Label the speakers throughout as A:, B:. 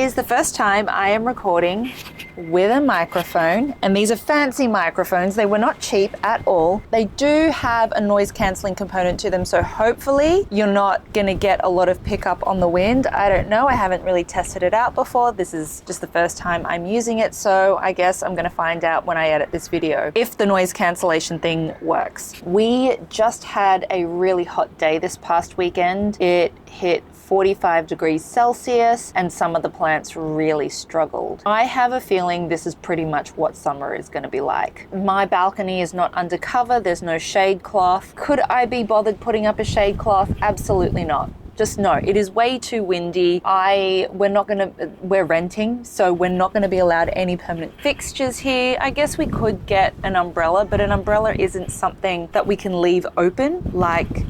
A: is the first time I am recording with a microphone, and these are fancy microphones. They were not cheap at all. They do have a noise cancelling component to them, so hopefully you're not gonna get a lot of pickup on the wind. I don't know, I haven't really tested it out before. This is just the first time I'm using it, so I guess I'm gonna find out when I edit this video if the noise cancellation thing works. We just had a really hot day this past weekend. It hit 45 degrees Celsius and some of the plants really struggled. I have a feeling this is pretty much what summer is going to be like. My balcony is not under cover, there's no shade cloth. Could I be bothered putting up a shade cloth? Absolutely not. Just no, it is way too windy. We're renting, so we're not gonna be allowed any permanent fixtures here. I guess we could get an umbrella, but an umbrella isn't something that we can leave open, like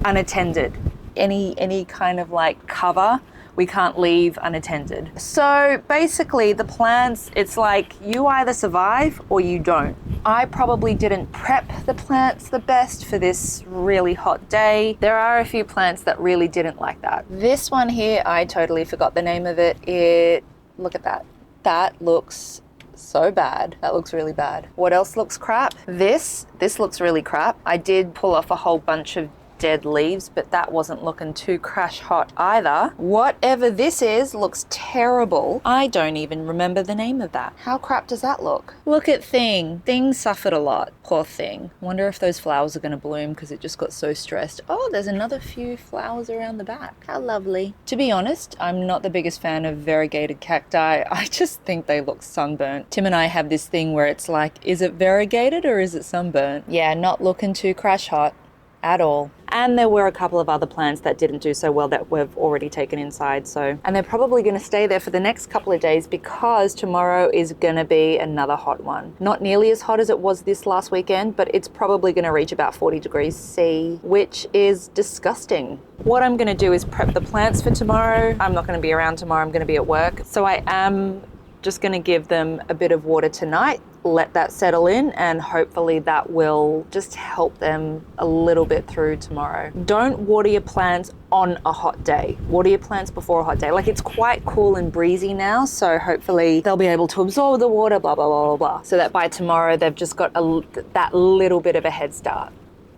A: unattended. Any kind of like cover, we can't leave unattended. So basically the plants, it's like you either survive or you don't. I probably didn't prep the plants the best for this really hot day. There are a few plants that really didn't like that. This one here, I totally forgot the name of it. Look at that. That looks so bad. That looks really bad. What else looks crap? This looks really crap. I did pull off a whole bunch of dead leaves, but that wasn't looking too crash hot either. Whatever this is looks terrible. I don't even remember the name of that. How crap does that look? Look at Thing. Thing suffered a lot. Poor Thing. Wonder if those flowers are going to bloom because it just got so stressed. Oh, there's another few flowers around the back. How lovely. To be honest, I'm not the biggest fan of variegated cacti. I just think they look sunburnt. Tim and I have this thing where it's like, is it variegated or is it sunburnt? Yeah, not looking too crash hot at all. And there were a couple of other plants that didn't do so well that we've already taken inside. And they're probably going to stay there for the next couple of days because tomorrow is going to be another hot one. Not nearly as hot as it was this last weekend, but it's probably going to reach about 40 degrees C, which is disgusting. What I'm going to do is prep the plants for tomorrow. I'm not going to be around tomorrow. I'm going to be at work. So I am just going to give them a bit of water tonight, let that settle in, and hopefully that will just help them a little bit through tomorrow. Don't water your plants on a hot day. Water your plants before a hot day. Like, it's quite cool and breezy now, so hopefully they'll be able to absorb the water, blah, blah, blah, blah, blah. So that by tomorrow they've just got that little bit of a head start.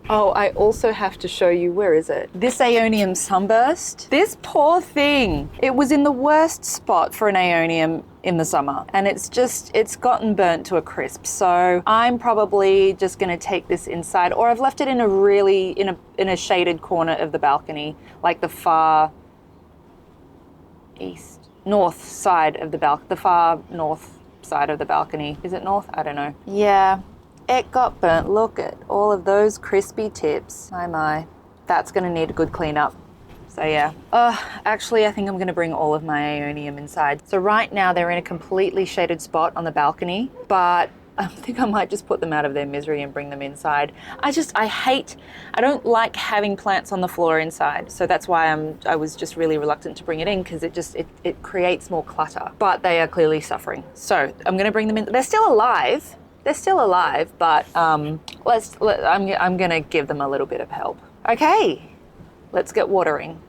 A: Oh, I also have to show you, where is it? This Aeonium sunburst. This poor thing. It was in the worst spot for an Aeonium in the summer, and it's gotten burnt to a crisp. So I'm probably just gonna take this inside, or I've left it in a shaded corner of the balcony, like the far north side of the balcony, the far north side of the balcony. Is it north? I don't know. Yeah. It got burnt. Look at all of those crispy tips. My. That's gonna need a good cleanup. So yeah. Actually, I think I'm gonna bring all of my Aeonium inside. So right now they're in a completely shaded spot on the balcony, but I think I might just put them out of their misery and bring them inside. I don't like having plants on the floor inside. So that's why I was just really reluctant to bring it in, because it creates more clutter. But they are clearly suffering. So I'm gonna bring them in. They're still alive. But I'm gonna give them a little bit of help. Okay, let's get watering.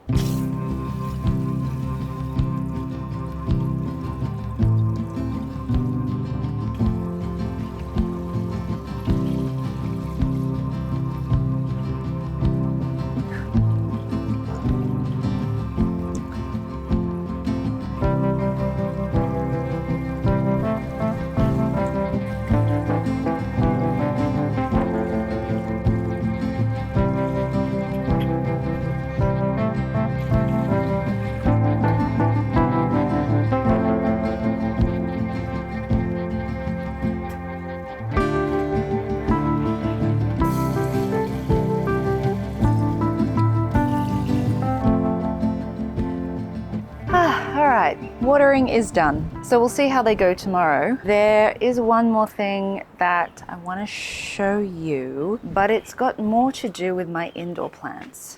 A: Watering is done. So we'll see how they go tomorrow. There is one more thing that I want to show you, but it's got more to do with my indoor plants.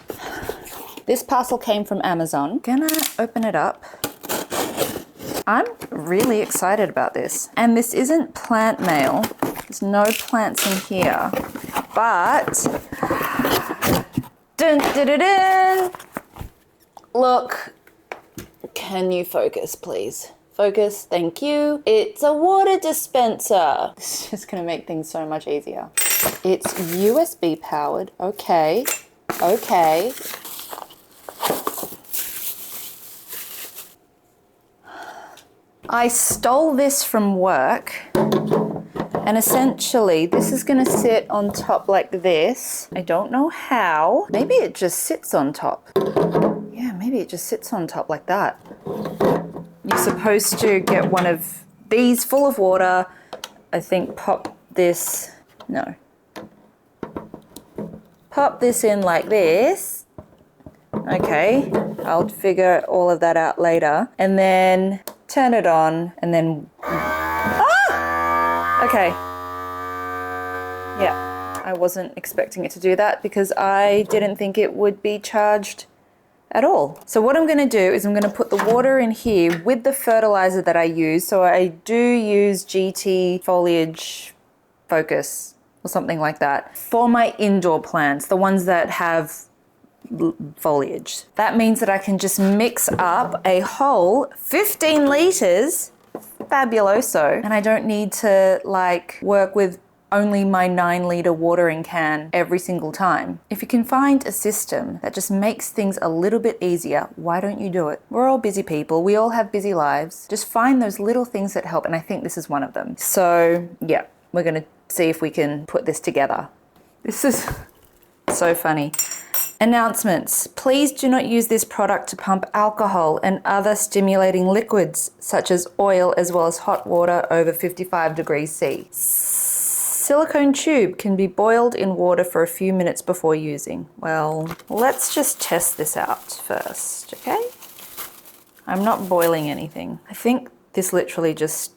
A: This parcel came from Amazon. Gonna open it up. I'm really excited about this. And this isn't plant mail. There's no plants in here, but dun, dun, dun, dun. Look. Can you focus, please? Focus, thank you. It's a water dispenser. This is just gonna make things so much easier. It's USB powered, okay, okay. I stole this from work, and essentially this is gonna sit on top like this. I don't know how. Maybe it just sits on top. Yeah, maybe it just sits on top like that. You're supposed to get one of these full of water. I think pop this, no. Pop this in like this. Okay, I'll figure all of that out later. And then turn it on and then, ah! Okay. Yeah, I wasn't expecting it to do that because I didn't think it would be charged at all. So what I'm gonna do is I'm gonna put the water in here with the fertilizer that I use. So I do use GT Foliage Focus or something like that for my indoor plants, the ones that have foliage. That means that I can just mix up a whole 15 liters, fabuloso, and I don't need to like work with only my 9-liter watering can every single time. If you can find a system that just makes things a little bit easier, why don't you do it? We're all busy people. We all have busy lives. Just find those little things that help, and I think this is one of them. So yeah, we're gonna see if we can put this together. This is so funny. Announcements. Please do not use this product to pump alcohol and other stimulating liquids, such as oil, as well as hot water over 55 degrees C. Silicone tube can be boiled in water for a few minutes before using. Well, let's just test this out first, okay? I'm not boiling anything. I think this literally just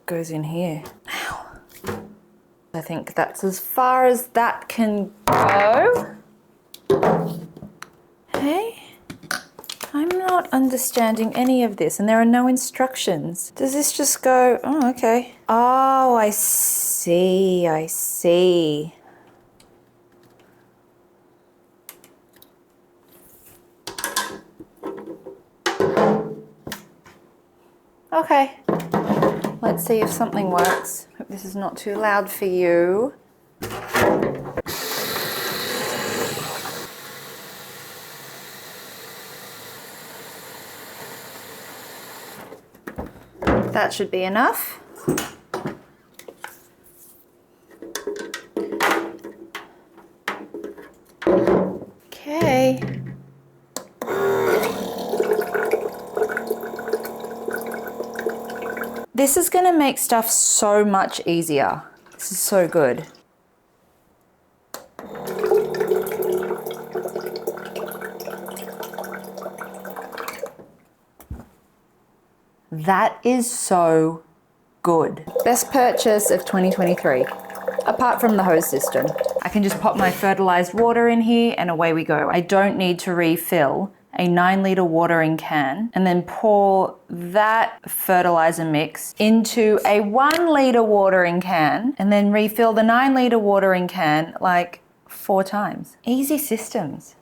A: goes in here. Ow. I think that's as far as that can go. Hey? I'm not understanding any of this, and there are no instructions. Does this just go, oh, okay. Oh, I see, I see. Okay, let's see if something works. Hope this is not too loud for you. That should be enough. Okay. This is going to make stuff so much easier. This is so good. That is so good. Best purchase of 2023, apart from the hose system. I can just pop my fertilized water in here and away we go. I don't need to refill a 9-liter watering can and then pour that fertilizer mix into a 1-liter watering can and then refill the 9-liter watering can like 4 times. Easy systems,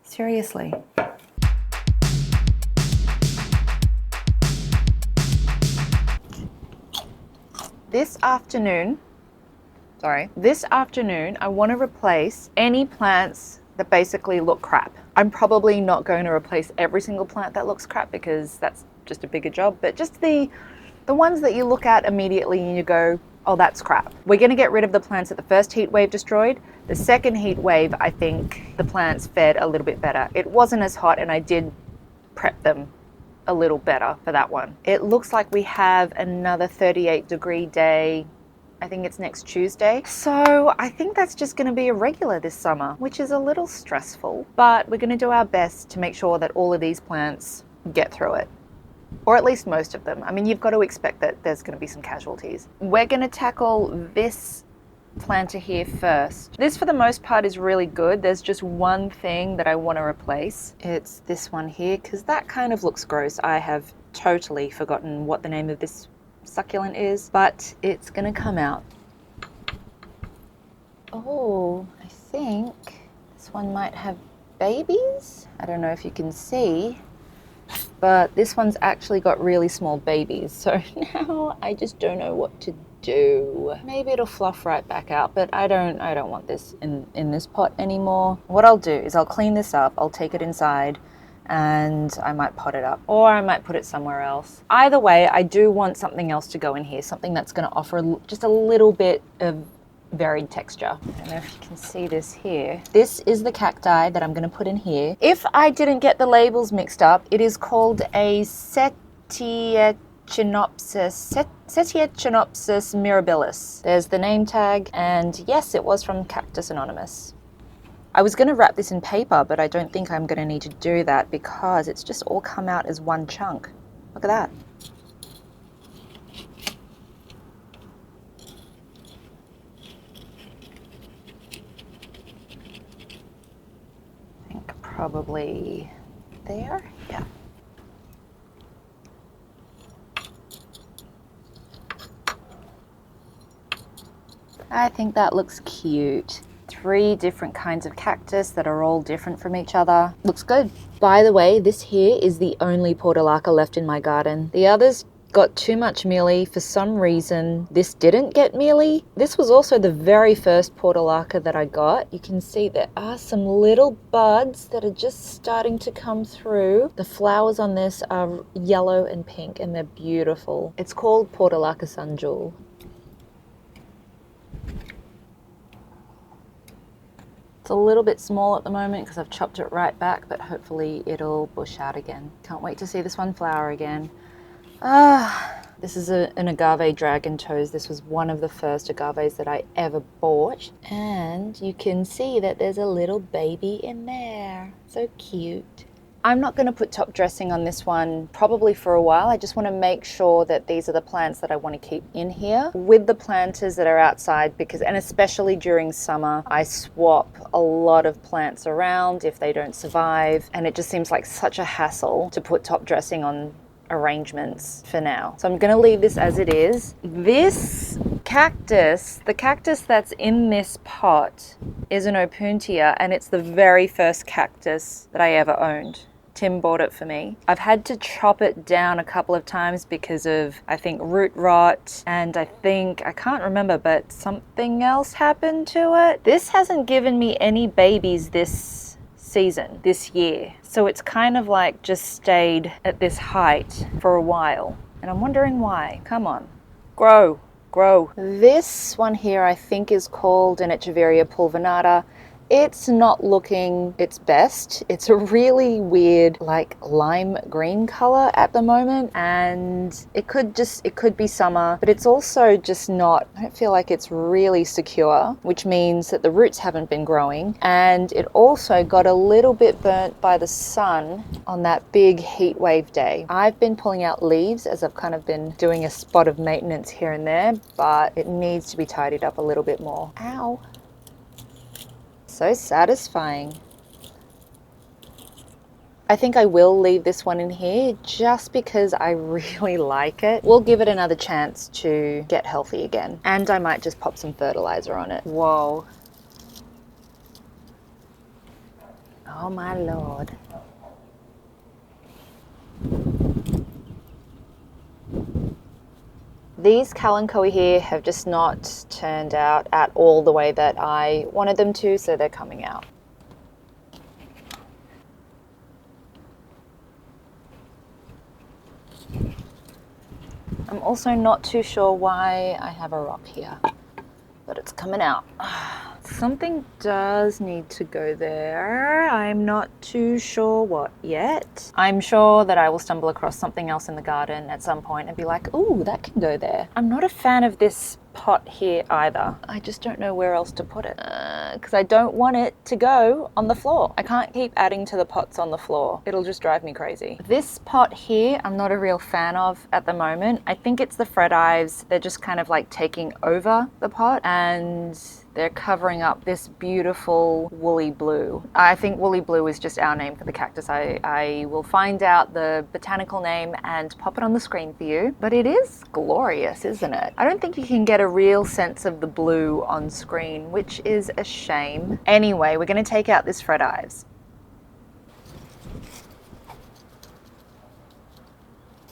A: seriously. This afternoon, I want to replace any plants that basically look crap. I'm probably not going to replace every single plant that looks crap because that's just a bigger job, but just the ones that you look at immediately and you go, oh, that's crap. We're going to get rid of the plants that the first heat wave destroyed. The second heat wave, I think the plants fared a little bit better. It wasn't as hot and I did prep them a little better for that one. It looks like we have another 38-degree day. I think it's next Tuesday. So I think that's just going to be a regular this summer, which is a little stressful, but we're going to do our best to make sure that all of these plants get through it. Or at least most of them. I mean, you've got to expect that there's going to be some casualties. We're going to tackle this planter here first. This for the most part is really good. There's just one thing that I want to replace. It's this one here because that kind of looks gross. I have totally forgotten what the name of this succulent is, but it's gonna come out. Oh, I think this one might have babies. I don't know if you can see, but this one's actually got really small babies. So now I just don't know what to do. Maybe it'll fluff right back out, but I don't want this in this pot anymore. What I'll do is I'll clean this up, I'll take it inside, and I might pot it up, or I might put it somewhere else. Either way, I do want something else to go in here, something that's going to offer just a little bit of varied texture. I don't know if you can see this here. This is the cacti that I'm going to put in here. If I didn't get the labels mixed up, it is called a Setiachinopsis mirabilis. There's the name tag, and yes, it was from Cactus Anonymous. I was going to wrap this in paper, but I don't think I'm going to need to do that because it's just all come out as one chunk. Look at that. I think probably there. Yeah. I think that looks cute. 3 different kinds of cactus that are all different from each other. Looks good. By the way, this here is the only portulaca left in my garden. The others got too much mealy for some reason. This didn't get mealy. This was also the very first portulaca that I got. You can see there are some little buds that are just starting to come through. The flowers on this are yellow and pink, and they're beautiful. It's called Portulaca Sun Jewel. It's a little bit small at the moment because I've chopped it right back, but hopefully it'll bush out again. Can't wait to see this one flower again. This is an agave dragon toes. This was one of the first agaves that I ever bought. And you can see that there's a little baby in there. So cute. I'm not going to put top dressing on this one probably for a while. I just want to make sure that these are the plants that I want to keep in here with the planters that are outside, because, and especially during summer, I swap a lot of plants around if they don't survive, and it just seems like such a hassle to put top dressing on arrangements for now. So I'm going to leave this as it is. This cactus, the cactus that's in this pot is an opuntia, and it's the very first cactus that I ever owned. Tim bought it for me. I've had to chop it down a couple of times because of, I think, root rot, and I can't remember, but something else happened to it. This hasn't given me any babies this season, this year. So it's kind of like just stayed at this height for a while. And I'm wondering why. Come on, grow, grow. This one here I think is called an Echeveria pulvinata. It's not looking its best. It's a really weird, like lime green color at the moment, and it could be summer, but it's also just not, I don't feel like it's really secure, which means that the roots haven't been growing, and it also got a little bit burnt by the sun on that big heat wave day. I've been pulling out leaves as I've kind of been doing a spot of maintenance here and there, but it needs to be tidied up a little bit more. Ow. So satisfying. I think I will leave this one in here just because I really like it. We'll give it another chance to get healthy again. And I might just pop some fertilizer on it. Whoa. Oh my Lord. These kalanchoe here have just not turned out at all the way that I wanted them to, so they're coming out. I'm also not too sure why I have a rock here, but it's coming out. Something does need to go there. I'm not too sure what yet. I'm sure that I will stumble across something else in the garden at some point and be like, ooh, that can go there. I'm not a fan of this pot here either. I just don't know where else to put it because I don't want it to go on the floor. I can't keep adding to the pots on the floor. It'll just drive me crazy. This pot here, I'm not a real fan of at the moment. I think it's the Fred Ives. They're just kind of like taking over the pot and they're covering up this beautiful woolly blue. I think woolly blue is just our name for the cactus. I will find out the botanical name and pop it on the screen for you. But it is glorious, isn't it? I don't think you can get a real sense of the blue on screen, which is a shame. Anyway, we're going to take out this Fred Ives.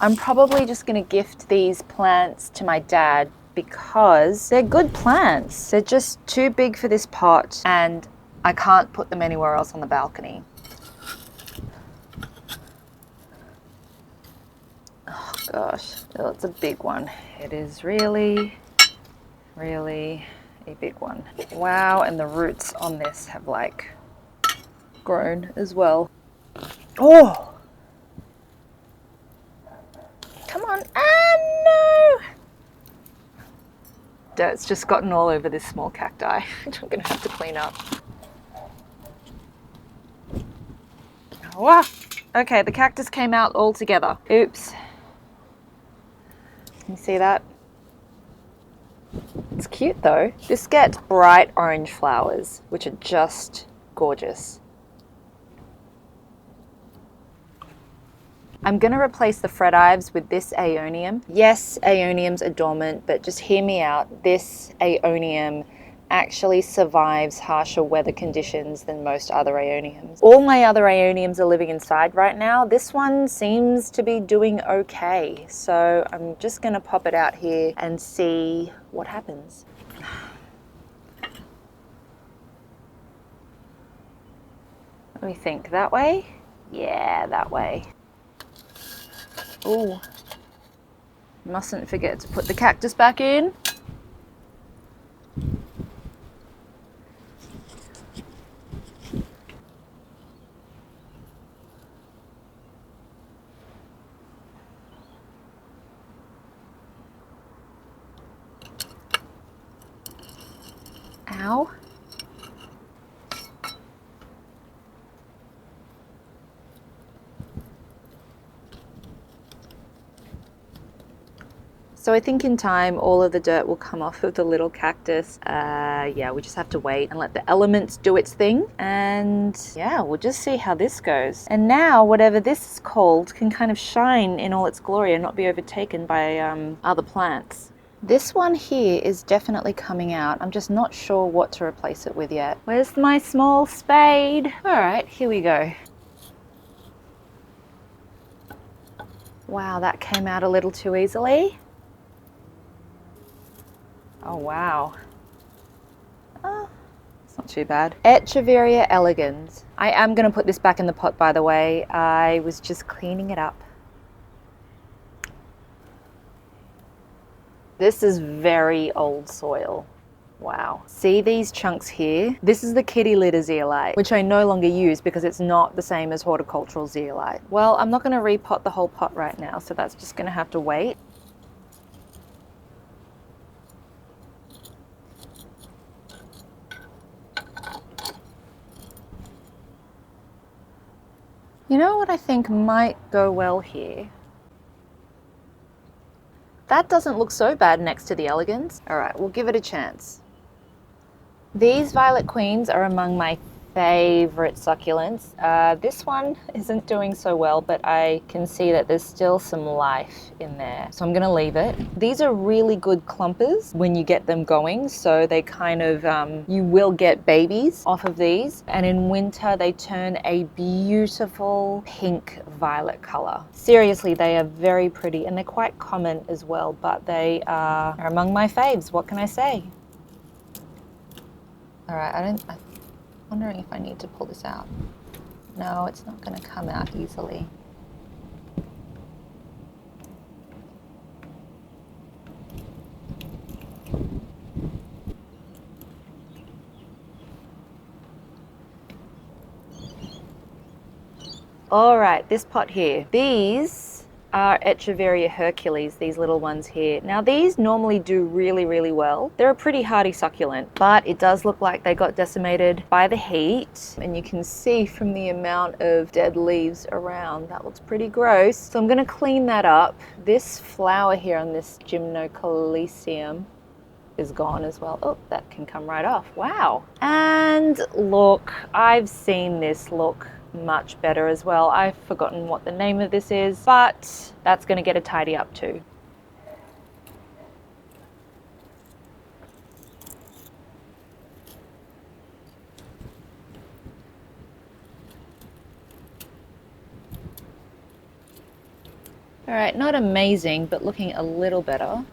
A: I'm probably just going to gift these plants to my dad because they're good plants. They're just too big for this pot and I can't put them anywhere else on the balcony. Oh gosh, oh, it's a big one. It is really, really a big one. Wow, and the roots on this have like grown as well. Oh! Come on. Ah, no! Dirt's just gotten all over this small cacti, which I'm going to have to clean up. Wow. Okay, the cactus came out all together. Oops. Can you see that? It's cute though. This gets bright orange flowers, which are just gorgeous. I'm going to replace the fredives with this aeonium. Yes, aeoniums are dormant, but just hear me out. This aeonium actually survives harsher weather conditions than most other aeoniums. All my other aeoniums are living inside right now. This one seems to be doing okay. So I'm just going to pop it out here and see what happens. Let me think. That way? Yeah, that way. Oh, mustn't forget to put the cactus back in. Ow. So I think in time all of the dirt will come off of the little cactus. Yeah, we just have to wait and let the elements do its thing. And yeah, we'll just see how this goes. And now whatever this is called can kind of shine in all its glory and not be overtaken by other plants. This one here is definitely coming out. I'm just not sure what to replace it with yet. Where's my small spade? All right, here we go. Wow, that came out a little too easily. Oh, wow. Oh, it's not too bad. Echeveria elegans. I am going to put this back in the pot, by the way. I was just cleaning it up. This is very old soil. Wow. See these chunks here? This is the kitty litter zeolite, which I no longer use because it's not the same as horticultural zeolite. Well, I'm not going to repot the whole pot right now, so that's just going to have to wait. You know what I think might go well here? That doesn't look so bad next to the elegans. All right, we'll give it a chance. These violet queens are among my favorite succulents. This one isn't doing so well, but I can see that there's still some life in there. So I'm gonna leave it. These are really good clumpers when you get them going. So they kind of, you will get babies off of these. And in winter, they turn a beautiful pink violet color. Seriously, they are very pretty and they're quite common as well, but they are among my faves. What can I say? All right, I'm wondering if I need to pull this out. No, it's not going to come out easily. All right, this pot here. These are Echeveria Hercules, these little ones here. Now these normally do really, really well. They're a pretty hardy succulent, but it does look like they got decimated by the heat. And you can see from the amount of dead leaves around, that looks pretty gross. So I'm gonna clean that up. This flower here on this Gymnocalycium is gone as well. Oh, that can come right off. Wow. And look, I've seen this look much better as well. I've forgotten what the name of this is, but that's going to get a tidy up too. All right, not amazing, but looking a little better.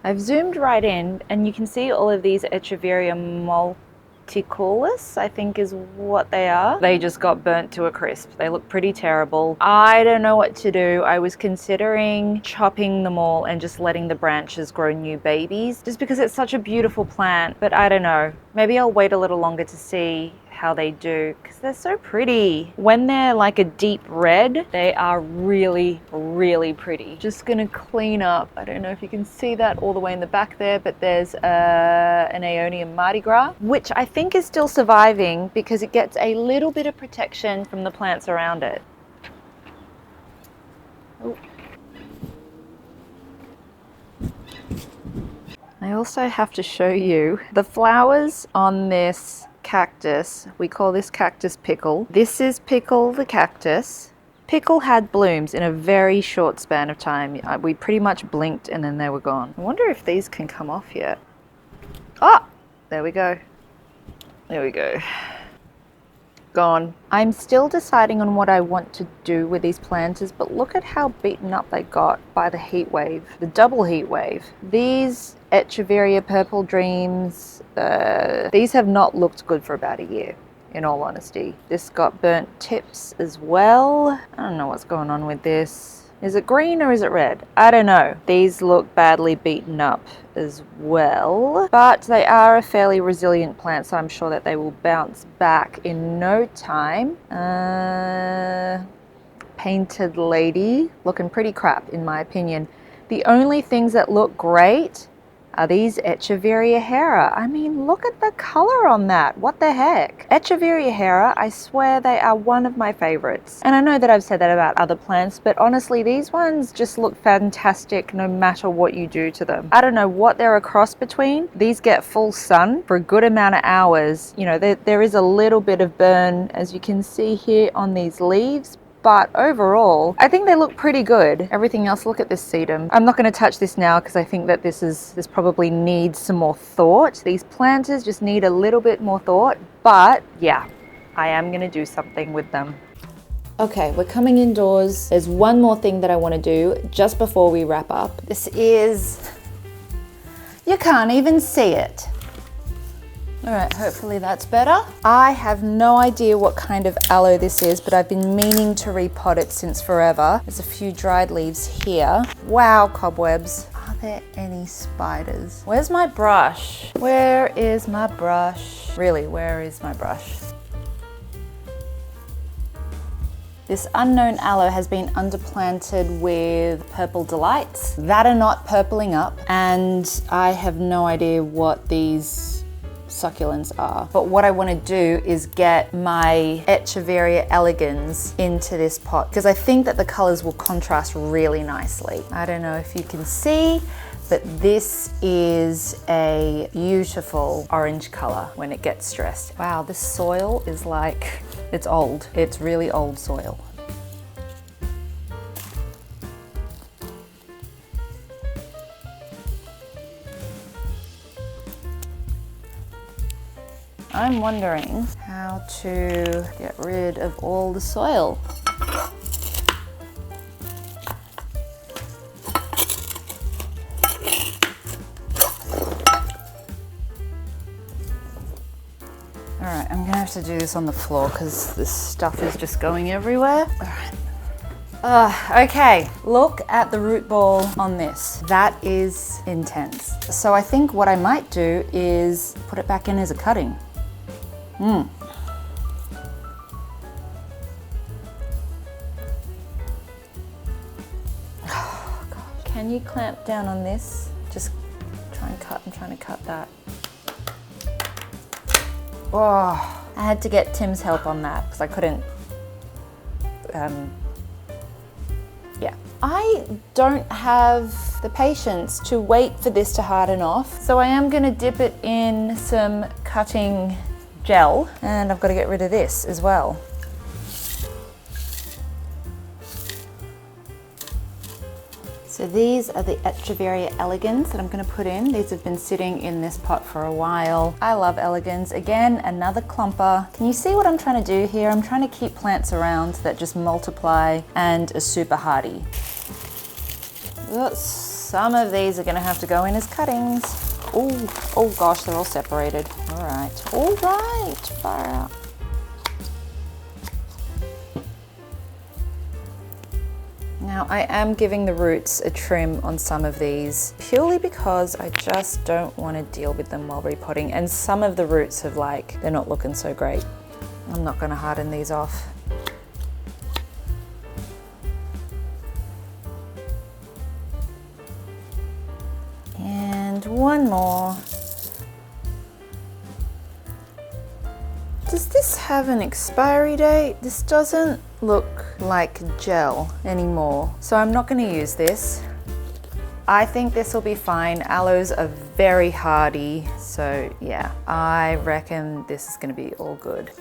A: I've zoomed right in and you can see all of these echeveria multicolous, I think is what they are. They just got burnt to a crisp. They look pretty terrible. I don't know what to do. I was considering chopping them all and just letting the branches grow new babies, just because it's such a beautiful plant, but I don't know. Maybe I'll wait a little longer to see how they do, because they're so pretty. When they're like a deep red, they are really, really pretty. Just gonna clean up. I don't know if you can see that all the way in the back there, but there's an Aeonium Mardi Gras, which I think is still surviving because it gets a little bit of protection from the plants around it. Oh. I also have to show you the flowers on this cactus. We call this cactus Pickle. This is Pickle the cactus. Pickle had blooms in a very short span of time. We pretty much blinked and then they were gone. I wonder if these can come off yet. Ah, there we go. There we go. Gone. I'm still deciding on what I want to do with these planters, but look at how beaten up they got by the heat wave, the double heat wave. These Echeveria Purple Dreams, these have not looked good for about a year, in all honesty. This got burnt tips as well. I don't know what's going on with this. Is it green or is it red? I don't know. These look badly beaten up as well, but they are a fairly resilient plant, so I'm sure that they will bounce back in no time. Painted Lady, looking pretty crap in my opinion. The only things that look great are these Echeveria Hera. I mean, look at the color on that. What the heck? Echeveria Hera, I swear they are one of my favorites. And I know that I've said that about other plants, but honestly, these ones just look fantastic no matter what you do to them. I don't know what they're a cross between. These get full sun for a good amount of hours. You know, there is a little bit of burn, as you can see here on these leaves, but overall, I think they look pretty good. Everything else, look at this sedum. I'm not going to touch this now because I think that this probably needs some more thought. These planters just need a little bit more thought, but yeah, I am going to do something with them. Okay, we're coming indoors. There's one more thing that I want to do just before we wrap up. This is, you can't even see it. All right, hopefully that's better. I have no idea what kind of aloe this is, but I've been meaning to repot it since forever. There's a few dried leaves here. Wow, cobwebs. Are there any spiders? Where's my brush? Where is my brush? Really, where is my brush? This unknown aloe has been underplanted with purple delights that are not purpling up, and I have no idea what these succulents are. But what I want to do is get my Echeveria elegans into this pot because I think that the colors will contrast really nicely. I don't know if you can see, but this is a beautiful orange color when it gets stressed. Wow, this soil is like, it's old. It's really old soil. I'm wondering how to get rid of all the soil. All right, I'm gonna have to do this on the floor because this stuff is just going everywhere. All right. Okay, look at the root ball on this. That is intense. So I think what I might do is put it back in as a cutting. Oh, God. Can you clamp down on this? Just try and cut. I'm trying to cut that. Oh, I had to get Tim's help on that because I couldn't. Yeah. I don't have the patience to wait for this to harden off, so I am going to dip it in some cutting gel, and I've got to get rid of this as well. So these are the echeveria elegans that I'm going to put in. These have been sitting in this pot for a while. I love elegans. Again, another clumper. Can you see what I'm trying to do here? I'm trying to keep plants around that just multiply and are super hardy. Some of these are going to have to go in as cuttings. Oh gosh, they're all separated. All right, far out. Now I am giving the roots a trim on some of these purely because I just don't want to deal with them while repotting, and some of the roots have they're not looking so great. I'm not going to harden these off. And one more. Does this have an expiry date? This doesn't look like gel anymore, so I'm not going to use this. I think this will be fine. Aloes are very hardy, so yeah, I reckon this is going to be all good.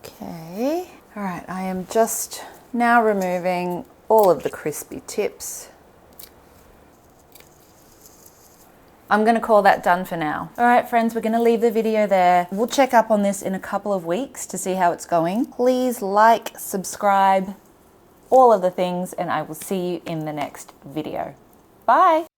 A: Okay, all right, I am just now removing all of the crispy tips. I'm going to call that done for now. All right, friends, we're going to leave the video there. We'll check up on this in a couple of weeks to see how it's going. Please like, subscribe, all of the things, and I will see you in the next video. Bye.